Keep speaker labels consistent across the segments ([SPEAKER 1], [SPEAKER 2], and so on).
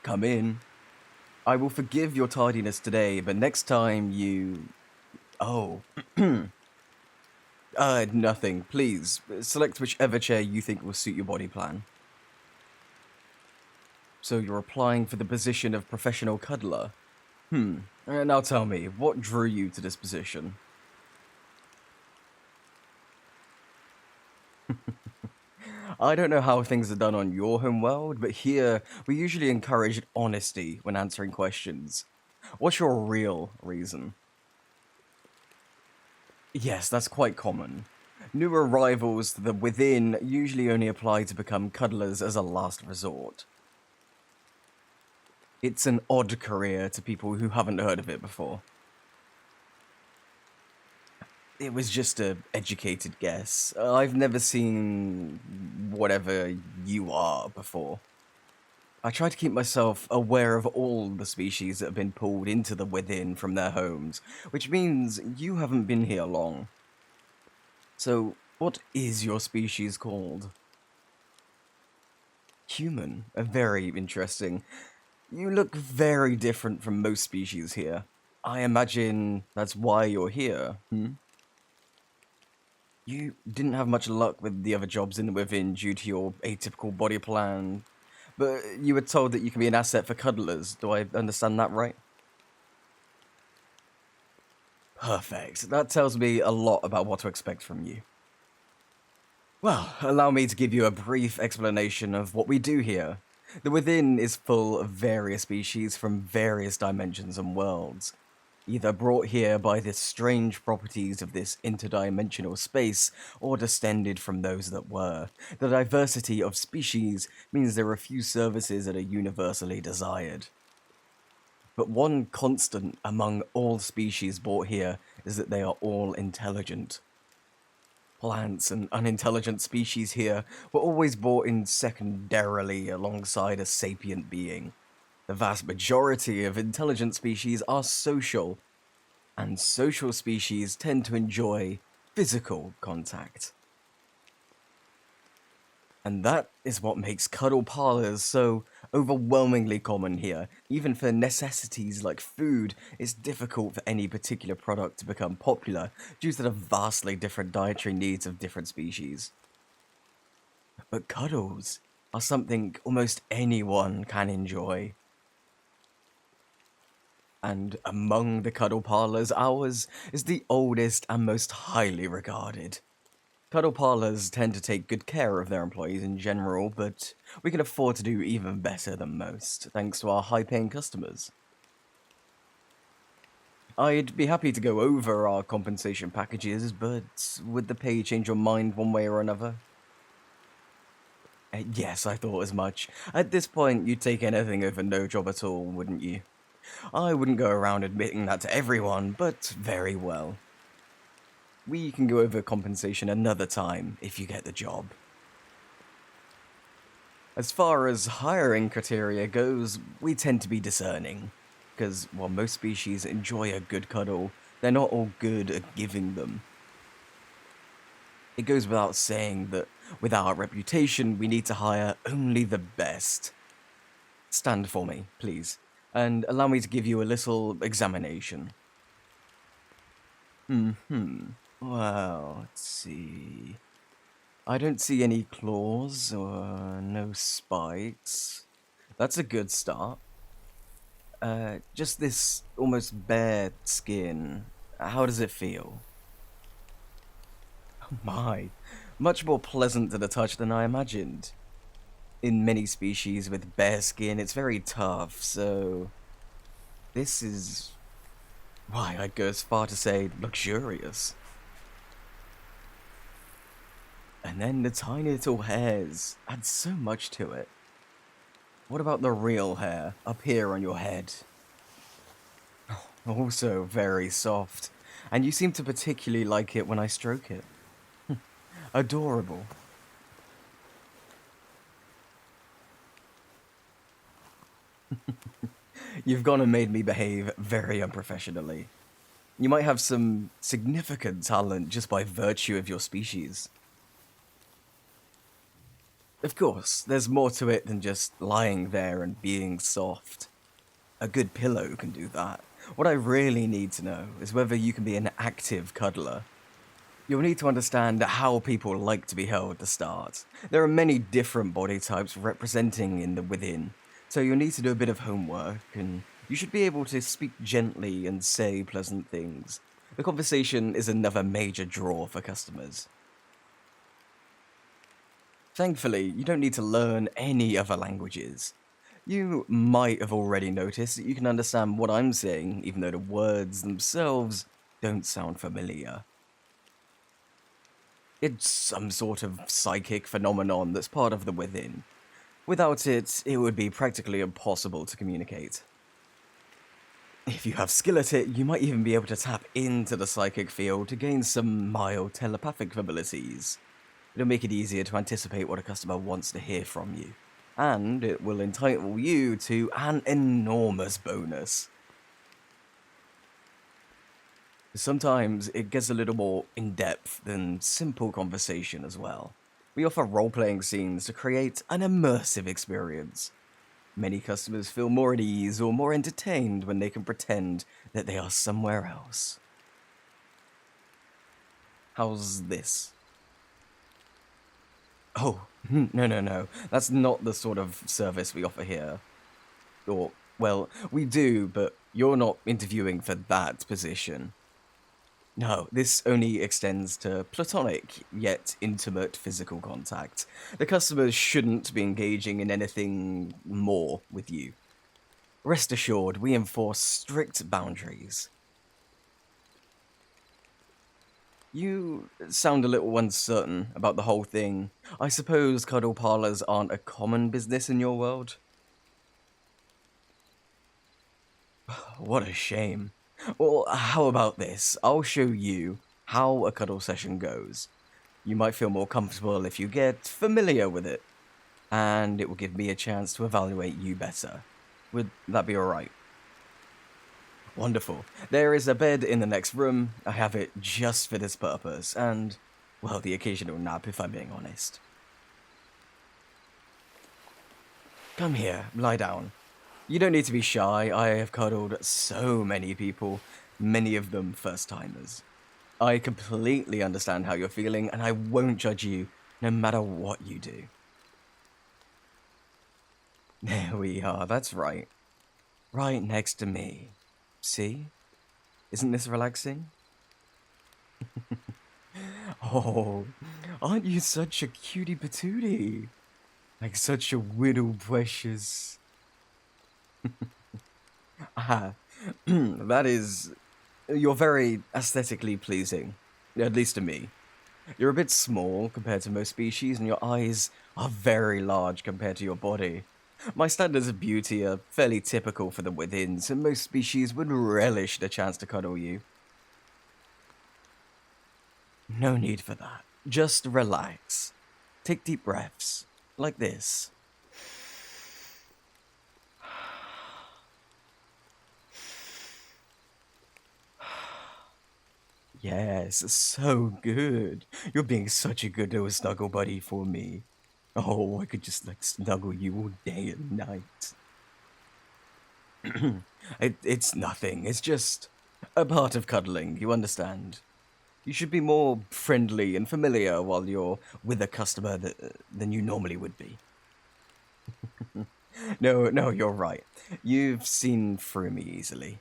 [SPEAKER 1] Come in. I will forgive your tardiness today, but next time you... Oh. Nothing. Please, select whichever chair you think will suit your body plan. So you're applying for the position of professional cuddler? Now tell me, what drew you to this position? I don't know how things are done on your home world, but here we usually encourage honesty when answering questions. What's your real reason? Yes, that's quite common. New arrivals to the within usually only apply to become cuddlers as a last resort. It's an odd career to people who haven't heard of it before. It was just a educated guess. I've never seen whatever you are before. I try to keep myself aware of all the species that have been pulled into the within from their homes, which means you haven't been here long. So, what is your species called? Human. Very interesting. You look very different from most species here. I imagine that's why you're here, You didn't have much luck with the other jobs in the within due to your atypical body plan, but you were told that you can be an asset for cuddlers. Do I understand that right? Perfect. That tells me a lot about what to expect from you. Well, allow me to give you a brief explanation of what we do here. The Within is full of various species from various dimensions and worlds, either brought here by the strange properties of this interdimensional space, or descended from those that were. The diversity of species means there are few services that are universally desired. But one constant among all species brought here is that they are all intelligent. Plants and unintelligent species here were always brought in secondarily alongside a sapient being. The vast majority of intelligent species are social, and social species tend to enjoy physical contact. And that is what makes cuddle parlors so overwhelmingly common here. Even for necessities like food, it's difficult for any particular product to become popular due to the vastly different dietary needs of different species. But cuddles are something almost anyone can enjoy. And among the cuddle parlors, ours is the oldest and most highly regarded. Cuddle parlors tend to take good care of their employees in general, but we can afford to do even better than most, thanks to our high-paying customers. I'd be happy to go over our compensation packages, but would the pay change your mind one way or another? Yes, I thought as much. At this point, you'd take anything over no job at all, wouldn't you? I wouldn't go around admitting that to everyone, but very well. We can go over compensation another time if you get the job. As far as hiring criteria goes, we tend to be discerning. Because while most species enjoy a good cuddle, they're not all good at giving them. It goes without saying that with our reputation, we need to hire only the best. Stand for me, please, and allow me to give you a little examination. Well, let's see. I don't see any claws or no spikes. That's a good start. Just this almost bare skin. How does it feel? Oh my, much more pleasant to the touch than I imagined. In many species with bare skin, it's very tough, so this is, why, I'd go as far to say luxurious. And then the tiny little hairs add so much to it. What about the real hair up here on your head? Also very soft, and you seem to particularly like it when I stroke it. Adorable. You've gone and made me behave very unprofessionally. You might have some significant talent just by virtue of your species. Of course, there's more to it than just lying there and being soft. A good pillow can do that. What I really need to know is whether you can be an active cuddler. You'll need to understand how people like to be held to start. There are many different body types representing in the within, so you'll need to do a bit of homework, and you should be able to speak gently and say pleasant things. The conversation is another major draw for customers. Thankfully, you don't need to learn any other languages. You might have already noticed that you can understand what I'm saying, even though the words themselves don't sound familiar. It's some sort of psychic phenomenon that's part of the within. Without it, it would be practically impossible to communicate. If you have skill at it, you might even be able to tap into the psychic field to gain some mild telepathic abilities. It'll make it easier to anticipate what a customer wants to hear from you, and it will entitle you to an enormous bonus. Sometimes it gets a little more in-depth than simple conversation as well. We offer role-playing scenes to create an immersive experience. Many customers feel more at ease or more entertained when they can pretend that they are somewhere else. How's this? Oh, no. That's not the sort of service we offer here. Or, well, we do, but you're not interviewing for that position. No, this only extends to platonic, yet intimate physical contact. The customers shouldn't be engaging in anything more with you. Rest assured, we enforce strict boundaries. You sound a little uncertain about the whole thing. I suppose cuddle parlors aren't a common business in your world? What a shame. Well, how about this? I'll show you how a cuddle session goes. You might feel more comfortable if you get familiar with it, and it will give me a chance to evaluate you better. Would that be alright? Wonderful. There is a bed in the next room. I have it just for this purpose, and, well, the occasional nap if I'm being honest. Come here, lie down. You don't need to be shy. I have cuddled so many people, many of them first-timers. I completely understand how you're feeling, and I won't judge you no matter what you do. There we are, that's right. Right next to me. See? Isn't this relaxing? Oh, aren't you such a cutie patootie? Like such a little precious. Ah, that is... You're very aesthetically pleasing, at least to me. You're a bit small compared to most species, and your eyes are very large compared to your body. My standards of beauty are fairly typical for the within, so most species would relish the chance to cuddle you. No need for that. Just relax. Take deep breaths, like this. Yes, so good. You're being such a good little snuggle buddy for me. Oh, I could just like snuggle you all day and night. It's nothing. It's just a part of cuddling, you understand? You should be more friendly and familiar while you're with a customer than you normally would be. No, you're right. You've seen through me easily.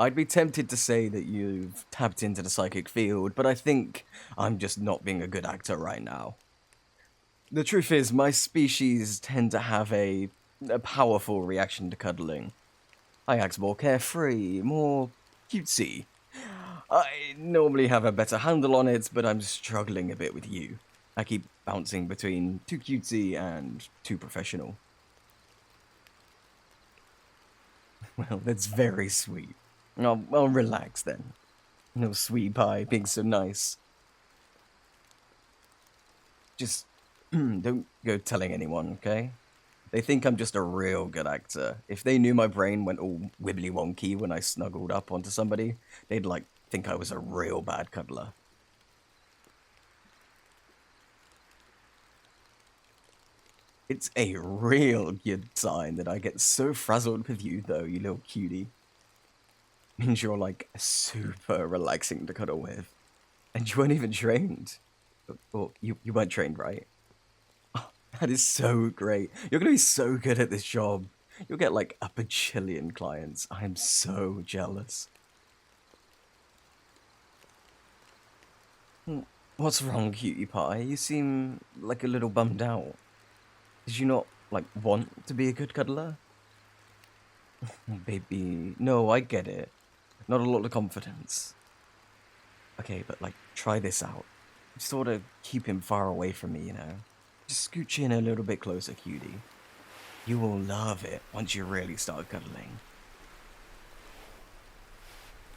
[SPEAKER 1] I'd be tempted to say that you've tapped into the psychic field, but I think I'm just not being a good actor right now. The truth is, my species tend to have a powerful reaction to cuddling. I act more carefree, more cutesy. I normally have a better handle on it, but I'm struggling a bit with you. I keep bouncing between too cutesy and too professional. Well, that's very sweet. I'll relax then. No sweet pie being so nice. Just don't go telling anyone, okay? They think I'm just a real good actor. If they knew my brain went all wibbly wonky when I snuggled up onto somebody, they'd think I was a real bad cuddler. It's a real good sign that I get so frazzled with you, though, you little cutie. Means you're like super relaxing to cuddle with. And you weren't even trained. Or you weren't trained, right? Oh, that is so great. You're gonna be so good at this job. You'll get like a bajillion clients. I am so jealous. What's wrong, cutie pie? You seem like a little bummed out. Did you not, like, want to be a good cuddler? Baby, no, I get it. Not a lot of confidence. Okay, but, like, try this out. Sort of keep him far away from me, you know? Just scooch in a little bit closer, cutie. You will love it once you really start cuddling.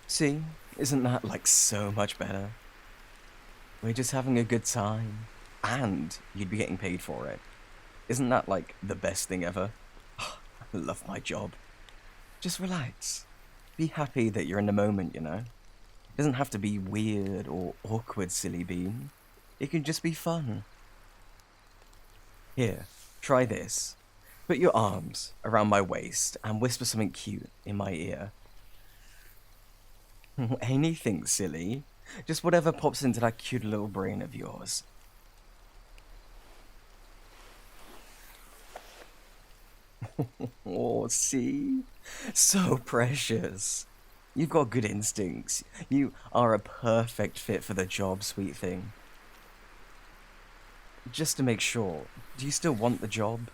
[SPEAKER 1] See? Isn't that, like, so much better? We're just having a good time. And you'd be getting paid for it. Isn't that, like, the best thing ever? I love my job. Just relax. Be happy that you're in the moment, you know? It doesn't have to be weird or awkward, silly bean. It can just be fun. Here, try this. Put your arms around my waist and whisper something cute in my ear. Anything silly. Just whatever pops into that cute little brain of yours. Oh, see? So precious. You've got good instincts. You are a perfect fit for the job, sweet thing. Just to make sure, do you still want the job?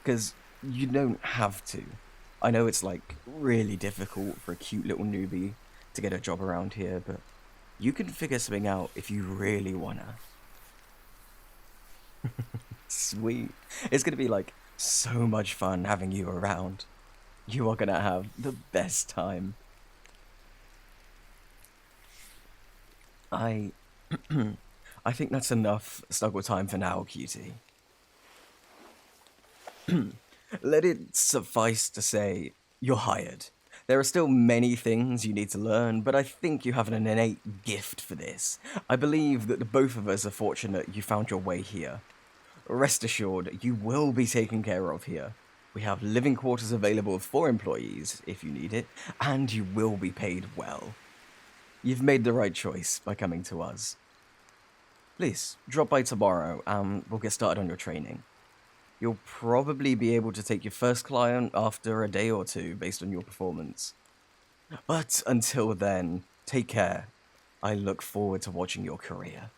[SPEAKER 1] Because you don't have to. I know it's like really difficult for a cute little newbie to get a job around here, but you can figure something out if you really wanna. Sweet. It's gonna be like so much fun having you around. You are gonna have the best time. I I think that's enough snuggle time for now, cutie. Let it suffice to say, you're hired. There are still many things you need to learn, but I think you have an innate gift for this. I believe that both of us are fortunate you found your way here. Rest assured, you will be taken care of here. We have living quarters available for employees, if you need it, and you will be paid well. You've made the right choice by coming to us. Please, drop by tomorrow and we'll get started on your training. You'll probably be able to take your first client after a day or two based on your performance. But until then, take care. I look forward to watching your career.